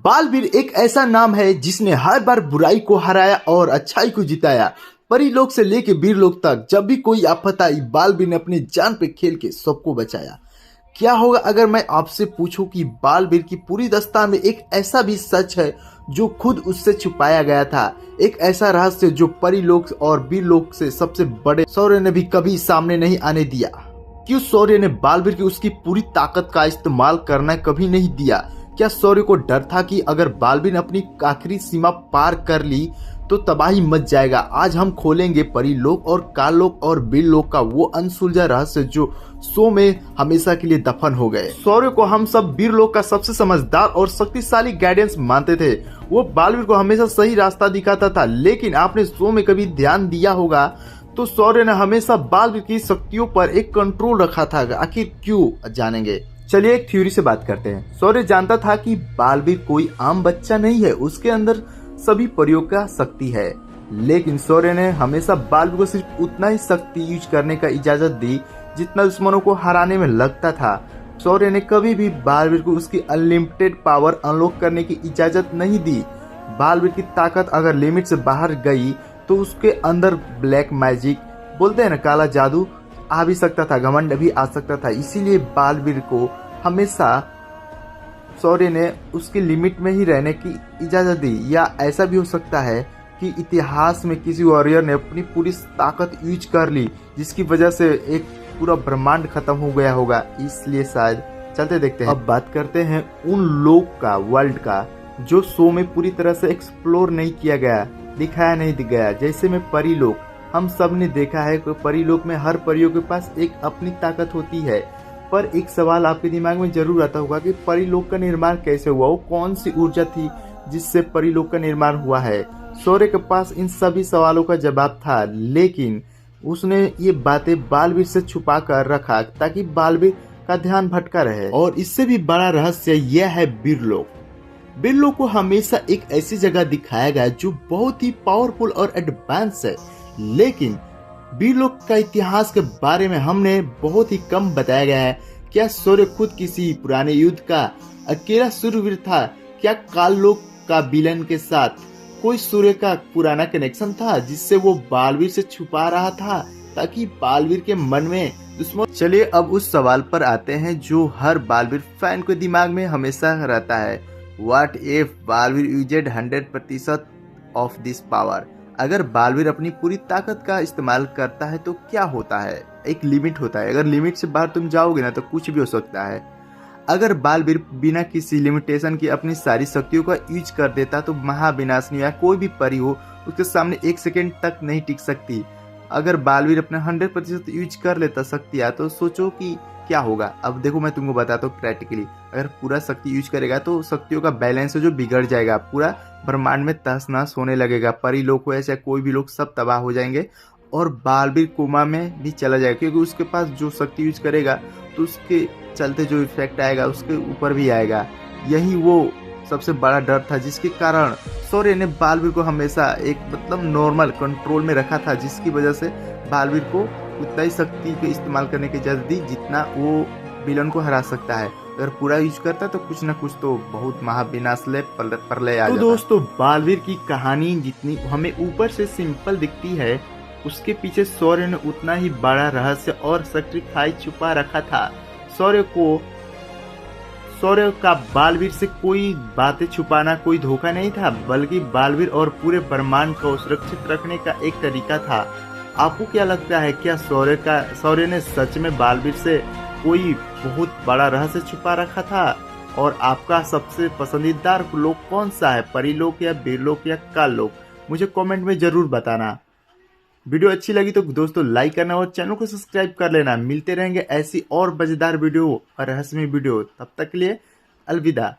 बालवीर एक ऐसा नाम है जिसने हर बार बुराई को हराया और अच्छाई को जिताया। परीलोक से लेके वीरलोक तक जब भी कोई आफत आई, बालवीर ने अपनी जान पे खेल के सबको बचाया। क्या होगा अगर मैं आपसे पूछूं कि बालवीर की पूरी दास्तान में एक ऐसा भी सच है जो खुद उससे छुपाया गया था, एक ऐसा रहस्य जो परीलोक और वीरलोक से सबसे बड़े शौर्य ने भी कभी सामने नहीं आने दिया। क्यों शौर्य ने बालवीर की उसकी पूरी ताकत का इस्तेमाल करना कभी नहीं दिया? क्या शौर्य को डर था कि अगर बालवीर ने अपनी आखिरी सीमा पार कर ली तो तबाही मच जाएगा? आज हम खोलेंगे परीलोक और काललोक और वीरलोक का वो अनसुलझा रहस्य जो शो में हमेशा के लिए दफन हो गए। शौर्य को हम सब वीरलोक का सबसे समझदार और शक्तिशाली गाइडेंस मानते थे। वो बालवीर को हमेशा सही रास्ता दिखाता था, लेकिन आपने शो में कभी ध्यान दिया होगा तो शौर्य ने हमेशा बालवीर की शक्तियों पर एक कंट्रोल रखा था। आखिर क्यों, जानेंगे। चलिए एक थ्योरी से बात करते हैं। शौर्य जानता था कि बालवीर कोई आम बच्चा नहीं है, उसके अंदर सभी परियों का शक्ति है, लेकिन शौर्य ने हमेशा बालवीर को सिर्फ उतना ही शक्ति यूज करने का इजाजत दी जितना दुश्मनों को हराने में लगता था। शौर्य ने कभी भी बालवीर को उसकी अनलिमिटेड पावर अनलॉक करने की इजाजत नहीं दी। बालवीर की ताकत अगर लिमिट से बाहर गई तो उसके अंदर ब्लैक मैजिक, बोलते हैं ना, काला जादू आ भी सकता था, घमंड भी आ सकता था। इसीलिए बालवीर को हमेशा शौर्य ने उसकी लिमिट में ही रहने की इजाजत दी। या ऐसा भी हो सकता है कि इतिहास में किसी वॉरियर ने अपनी पूरी ताकत यूज कर ली जिसकी वजह से एक पूरा ब्रह्मांड खत्म हो गया होगा, इसलिए शायद। चलते देखते हैं। अब बात करते हैं उन लोग का, वर्ल्ड का, जो शो में पूरी तरह से एक्सप्लोर नहीं किया गया, दिखाया नहीं गया। जैसे में परीलोक, हम सब ने देखा है कि परीलोक में हर परियों के पास एक अपनी ताकत होती है, पर एक सवाल आपके दिमाग में जरूर आता होगा कि परीलोक का निर्माण कैसे हुआ, वो कौन सी ऊर्जा थी जिससे परीलोक का निर्माण हुआ है। शौर्य के पास इन सभी सवालों का जवाब था, लेकिन उसने ये बातें बालवीर से छुपा कर रखा ताकि बालवीर का ध्यान भटका रहे। और इससे भी बड़ा रहस्य यह है वीरलोक। वीरलोक को हमेशा एक ऐसी जगह दिखाया गया जो बहुत ही पावरफुल और एडवांस है, लेकिन वीरलोक का इतिहास के बारे में हमने बहुत ही कम बताया गया है। क्या शौर्य खुद किसी पुराने युद्ध का अकेला शूरवीर था? क्या काललोक का विलन के साथ कोई सूर्य का पुराना कनेक्शन था जिससे वो बालवीर से छुपा रहा था ताकि बालवीर के मन में दुश्मन? चलिए अब उस सवाल पर आते हैं जो हर बालवीर फैन के दिमाग में हमेशा रहता है। What if Baalveer UZ 100% of this power? अगर बालवीर अपनी पूरी ताकत का इस्तेमाल करता है तो क्या होता है? एक लिमिट होता है, अगर लिमिट से बाहर तुम जाओगे ना तो कुछ भी हो सकता है। अगर बालवीर बिना किसी लिमिटेशन की अपनी सारी शक्तियों का यूज कर देता तो महाविनाशनी या कोई भी परी हो उसके सामने एक सेकेंड तक नहीं टिक सकती। अगर बालवीर अपना 100% यूज कर लेता शक्तियाँ, तो सोचो कि क्या होगा। अब देखो मैं तुमको बताता हूँ प्रैक्टिकली। अगर पूरा शक्ति यूज करेगा तो शक्तियों का बैलेंस जो बिगड़ जाएगा, पूरा ब्रह्मांड में तहस नहस होने लगेगा। परी लोग हो ऐसे कोई भी लोग सब तबाह हो जाएंगे और बालवीर कोमा में भी चला जाएगा, क्योंकि उसके पास जो शक्ति यूज करेगा तो उसके चलते जो इफेक्ट आएगा उसके ऊपर भी आएगा। यही वो सबसे बड़ा डर था जिसके कारण शौर्य ने बालवीर को हमेशा एक नॉर्मल कंट्रोल में रखा था, जिसकी वजह से बालवीर को उतना ही शक्ति के इस्तेमाल करने की इजाजत दी जितना वो विलन को हरा सकता है। अगर पूरा यूज करता तो कुछ ना कुछ तो बहुत महाविनाशलय प्रलय आ जाता। तो दोस्तों, बालवीर की कहानी जितनी हमें ऊपर से सिंपल दिखती है, उसके पीछे शौर्य ने उतना ही बड़ा रहस्य और सैक्रिफाइस छुपा रखा था। शौर्य का बालवीर से कोई बातें छुपाना कोई धोखा नहीं था, बल्कि बालवीर और पूरे ब्रह्मांड को सुरक्षित रखने का एक तरीका था। आपको क्या लगता है, क्या शौर्य ने सच में बालवीर से कोई बहुत बड़ा रहस्य छुपा रखा था? और आपका सबसे पसंदीदा लोक कौन सा है, परीलोक या वीरलोक या काललोक? मुझे कमेंट में जरूर बताना। वीडियो अच्छी लगी तो दोस्तों लाइक करना और चैनल को सब्सक्राइब कर लेना। मिलते रहेंगे ऐसी और मजेदार वीडियो और रहस्यमय वीडियो। तब तक के लिए अलविदा।